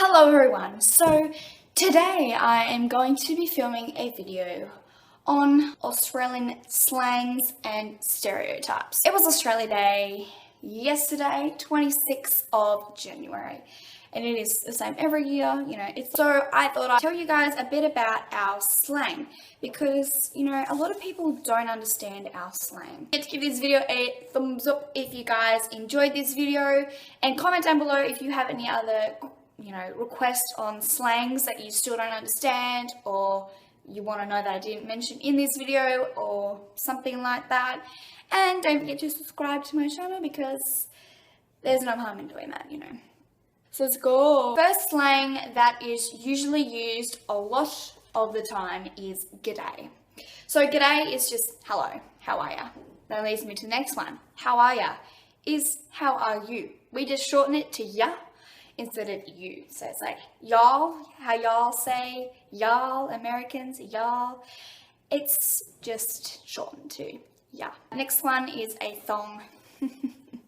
Hello everyone, so today I am going to be filming a video on Australian slangs and stereotypes. It was Australia Day yesterday, 26th of January, and it is the same every year, so I thought I'd tell you guys a bit about our slang because, a lot of people don't understand our slang. Get to give this video a thumbs up if you guys enjoyed this video, and comment down below if you have any other requests on slangs that you still don't understand, or you want to know that I didn't mention in this video, or something like that. And don't forget to subscribe to my channel because there's no harm in doing that, So let's go. First slang that is usually used a lot of the time is g'day. So g'day is just hello, how are ya? That leads me to the next one. How are ya is how are you. We just shorten it to ya instead of you. So it's like y'all, how y'all say y'all, Americans, y'all. It's just shortened to ya. Next one is a thong.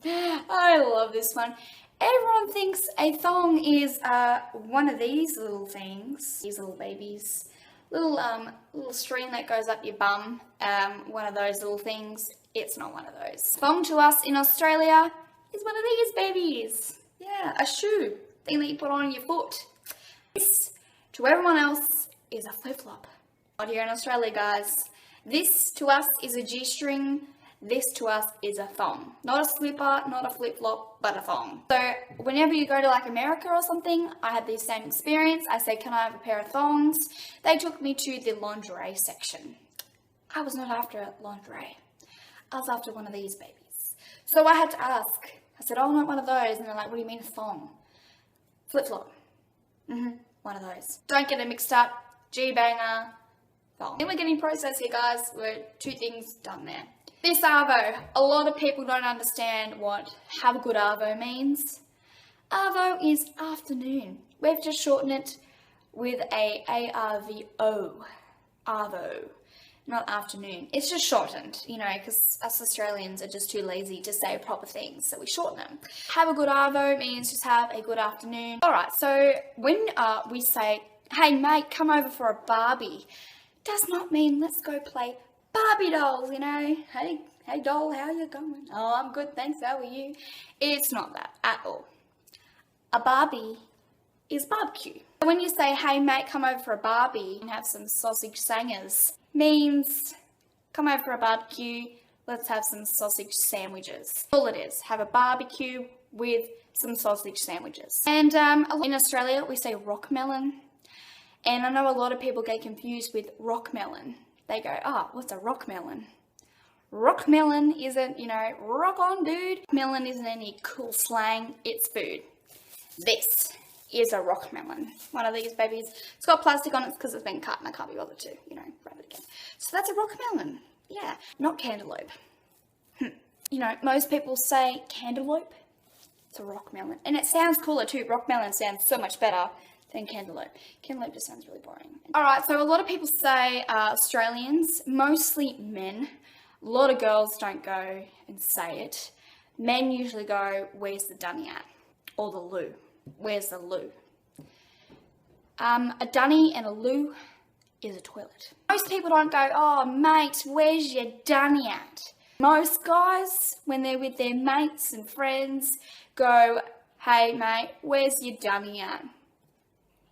I love this one. Everyone thinks a thong is one of these little things, these little babies, little string that goes up your bum, one of those little things. It's not one of those. Thong to us in Australia is one of these babies. Yeah, a shoe, thing that you put on your foot. This, to everyone else, is a flip-flop. Not here in Australia, guys. This, to us, is a G-string. This, to us, is a thong. Not a slipper, not a flip-flop, but a thong. So, whenever you go to, America or something, I had the same experience. I said, can I have a pair of thongs? They took me to the lingerie section. I was not after lingerie. I was after one of these babies. So, I had to ask. I said, oh, not one of those. And they're like, what do you mean a thong? Flip-flop. One of those. Don't get it mixed up. G-banger, thong. Then we're getting processed here, guys. We're two things done there. This arvo. A lot of people don't understand what have a good arvo means. Arvo is afternoon. We've just shortened it with a ARVO. Arvo. Not afternoon. It's just shortened, because us Australians are just too lazy to say proper things, so we shorten them. Have a good arvo means just have a good afternoon. Alright, so when we say, hey mate, come over for a Barbie, does not mean let's go play Barbie dolls, Hey doll, how you going? Oh, I'm good, thanks, how are you? It's not that at all. A Barbie is barbecue. When you say, hey mate, come over for a Barbie and have some sausage sangers, means come over for a barbecue, let's have some sausage sandwiches. All it is, have a barbecue with some sausage sandwiches. And in Australia, we say rock melon. And I know a lot of people get confused with rock melon. They go, oh, what's a rock melon? Rock melon isn't, rock on dude. Melon isn't any cool slang, it's food. This is a rock melon. One of these babies. It's got plastic on it because it's been cut and I can't be bothered to, grab it again. So that's a rock melon. Yeah, not cantaloupe. Most people say cantaloupe. It's a rock melon. And it sounds cooler too. Rock melon sounds so much better than cantaloupe. Cantaloupe just sounds really boring. Alright, so a lot of people say Australians, mostly men. A lot of girls don't go and say it. Men usually go, where's the dunny at? Or the loo. Where's the loo? A dunny and a loo is a toilet. Most people don't go, oh mate, where's your dunny at? Most guys, when they're with their mates and friends, go, hey mate, where's your dunny at?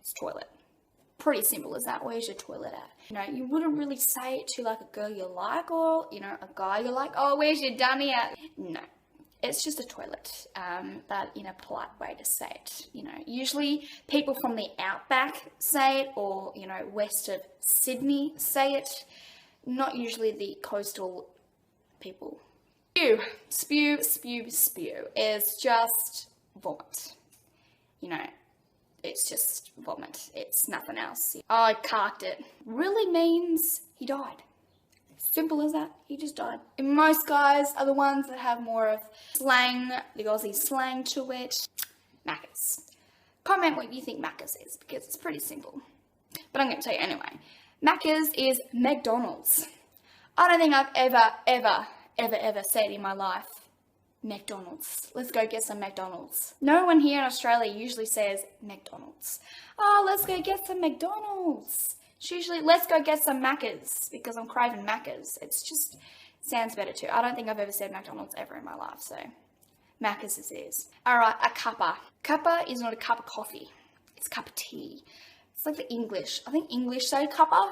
It's toilet. Pretty simple as that. Where's your toilet at? You wouldn't really say it to a girl you like or, a guy you like, oh, where's your dunny at? No. It's just a toilet, but in a polite way to say it. Usually people from the outback say it, or, west of Sydney say it. Not usually the coastal people. Spew, spew, spew is just vomit. It's just vomit. It's nothing else. Oh, I carked it. Really means he died. Simple as that. He just died. And most guys are the ones that have more of slang, the Aussie slang to it. Macca's. Comment what you think Macca's is, because it's pretty simple. But I'm going to tell you anyway. Macca's is McDonald's. I don't think I've ever said in my life McDonald's. Let's go get some McDonald's. No one here in Australia usually says McDonald's. Oh, let's go get some McDonald's. It's usually, let's go get some Maccas, because I'm craving Maccas. It's just, sounds better too. I don't think I've ever said McDonald's ever in my life, so Maccas it is. Alright, a cuppa. Cuppa is not a cup of coffee. It's a cup of tea. It's like the English. I think English say cuppa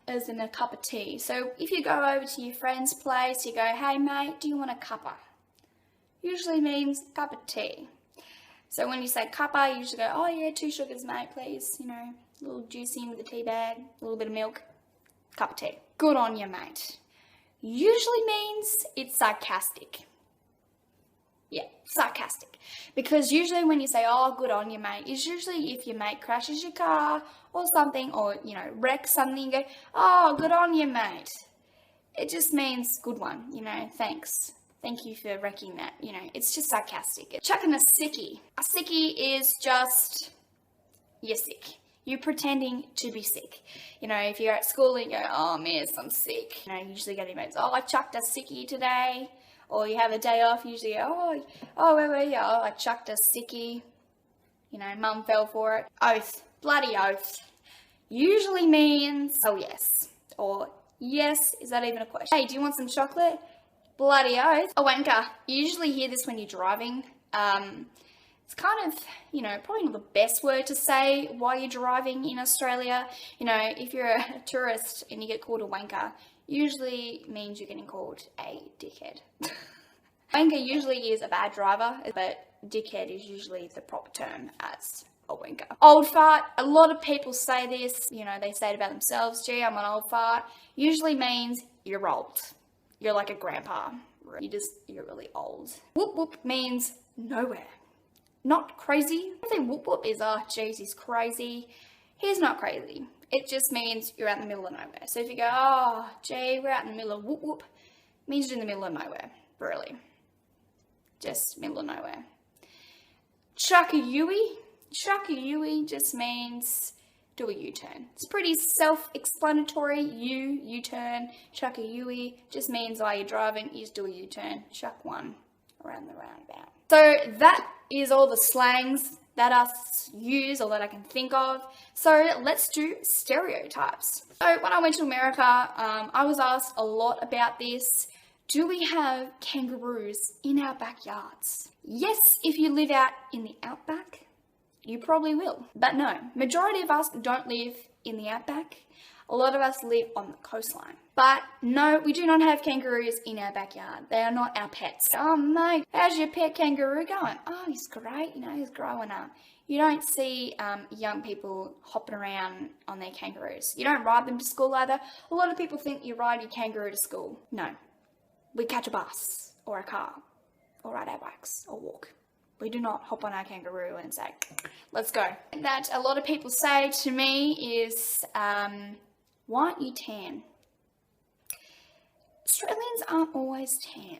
as in a cup of tea. So if you go over to your friend's place, you go, hey mate, do you want a cuppa? Usually means cup of tea. So when you say cuppa, you usually go, oh yeah, 2 sugars mate, please. You know, a little juicy with a tea bag, a little bit of milk, cup of tea. Good on you, mate. Usually means it's sarcastic. Yeah, sarcastic. Because usually when you say, oh, good on you, mate, it's usually if your mate crashes your car or something, or, you know, wrecks something, you go, oh, good on you, mate. It just means good one, you know, thanks. Thank you for wrecking that, you know, it's just sarcastic. Chucking a sickie. A sickie is just, you're sick. You're pretending to be sick. You know, if you're at school and you go, oh, miss, I'm sick. You know, you usually get your mates, oh, I chucked a sickie today. Or you have a day off, usually, where were you? Oh, I chucked a sickie. You know, mum fell for it. Oath. Bloody oath. Usually means, oh yes. Or, yes, is that even a question? Hey, do you want some chocolate? Bloody oath. A wanker. You usually hear this when you're driving. It's kind of, you know, probably not the best word to say while you're driving in Australia. You know, if you're a tourist and you get called a wanker, usually means you're getting called a dickhead. Wanker usually is a bad driver, but dickhead is usually the proper term as a wanker. Old fart. A lot of people say this, you know, they say it about themselves, gee, I'm an old fart. Usually means you're old. You're like a grandpa. You're really old. Whoop whoop means nowhere. Not crazy. I think whoop whoop is, oh, geez, he's crazy. He's not crazy. It just means you're out in the middle of nowhere. So if you go, oh, gee, we're out in the middle of whoop whoop, it means you're in the middle of nowhere, really. Just middle of nowhere. Chuck-a-yui. Chuck-a-yui just means do a U-turn. It's pretty self-explanatory. U-turn. Chuck-a-yui just means while you're driving, you just do a U-turn. Chuck one around the roundabout. So that is all the slangs that us use or that I can think of. So let's do stereotypes. So when I went to America, I was asked a lot about this. Do we have kangaroos in our backyards? Yes, if you live out in the outback, you probably will. But no, majority of us don't live in the outback. A lot of us live on the coastline. But no, we do not have kangaroos in our backyard. They are not our pets. Oh mate, how's your pet kangaroo going? Oh, he's great, you know, he's growing up. You don't see young people hopping around on their kangaroos. You don't ride them to school either. A lot of people think you ride your kangaroo to school. No, we catch a bus or a car or ride our bikes or walk. We do not hop on our kangaroo and say, let's go. That a lot of people say to me is, why aren't you tan? Australians aren't always tan.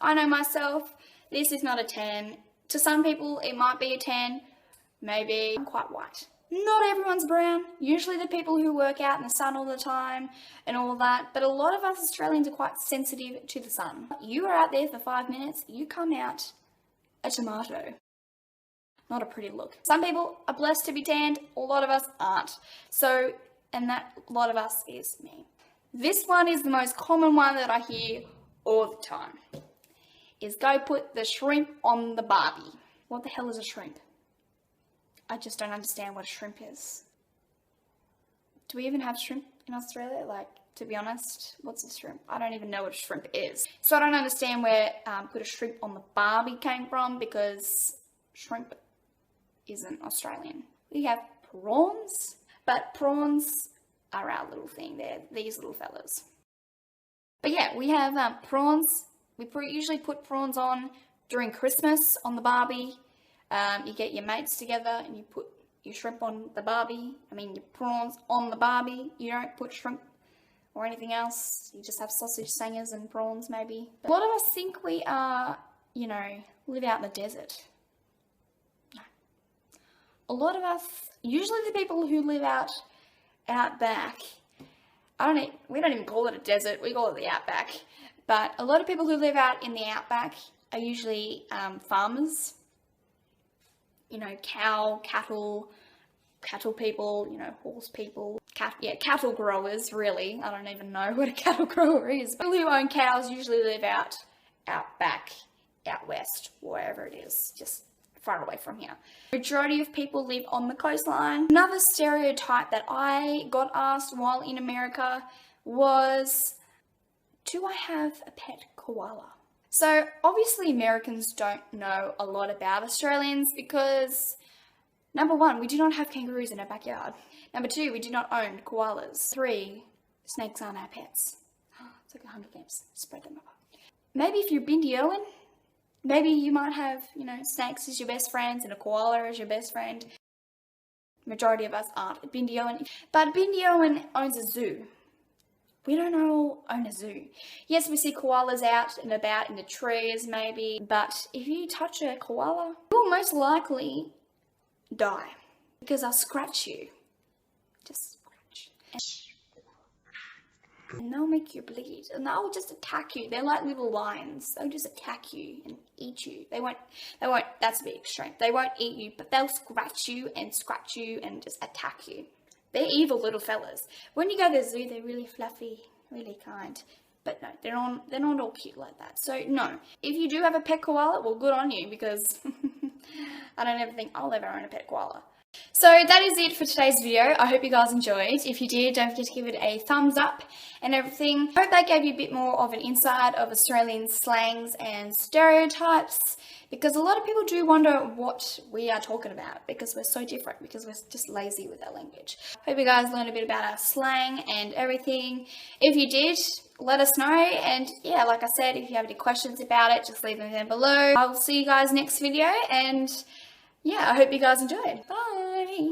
I know myself, this is not a tan. To some people, it might be a tan. Maybe I'm quite white. Not everyone's brown. Usually the people who work out in the sun all the time and all that. But a lot of us Australians are quite sensitive to the sun. You are out there for 5 minutes, you come out a tomato. Not a pretty look. Some people are blessed to be tanned, a lot of us aren't. So, and that lot of us is me. This one is the most common one that I hear all the time. Is go put the shrimp on the barbie. What the hell is a shrimp? I just don't understand what a shrimp is. Do we even have shrimp in Australia? Like, to be honest, what's a shrimp? I don't even know what a shrimp is. So I don't understand where put a shrimp on the barbie came from, because shrimp isn't Australian. We have prawns, but prawns are our little thing. They're these little fellas. But yeah, we have prawns. We usually put prawns on during Christmas on the barbie. You get your mates together and you put your shrimp on the barbie. I mean, your prawns on the barbie. You don't put shrimp or anything else. You just have sausage sangers and prawns maybe. But a lot of us think we are, you know, live out in the desert. No. A lot of us, usually the people who live out back, we don't even call it a desert, we call it the outback. But a lot of people who live out in the outback are usually farmers, you know, cattle people, you know, horse people, cattle growers, really. I don't even know what a cattle grower is. People who own cows usually live out back, out west, wherever it is, just far away from here. Majority of people live on the coastline. Another stereotype that I got asked while in America was, do I have a pet koala? So obviously Americans don't know a lot about Australians because, number one, we do not have kangaroos in our backyard. Number two, we do not own koalas. Three, snakes aren't our pets. It's like 100 games. Spread them apart. Maybe if you're Bindi Owen, maybe you might have, you know, snakes as your best friends and a koala as your best friend. Majority of us aren't Bindi Owen. But Bindi Owen owns a zoo. We don't all own a zoo. Yes, we see koalas out and about in the trees maybe, but if you touch a koala, you will most likely die because they'll scratch you. Just scratch. And they'll make you bleed and they'll just attack you. They're like little lions. They'll just attack you and eat you. They won't, that's a bit extreme. They won't eat you, but they'll scratch you and just attack you. They're evil little fellas. When you go to the zoo, they're really fluffy, really kind. But no, they're not all cute like that. So no, if you do have a pet koala, well, good on you, because I don't ever think I'll ever own a pet koala. So that is it for today's video. I hope you guys enjoyed. If you did, don't forget to give it a thumbs up and everything. I hope that gave you a bit more of an insight of Australian slangs and stereotypes, because a lot of people do wonder what we are talking about because we're so different, because we're just lazy with our language. Hope you guys learned a bit about our slang and everything. If you did, let us know, and yeah, like I said, if you have any questions about it, just leave them down below. I'll see you guys next video, and yeah, I hope you guys enjoyed. Bye!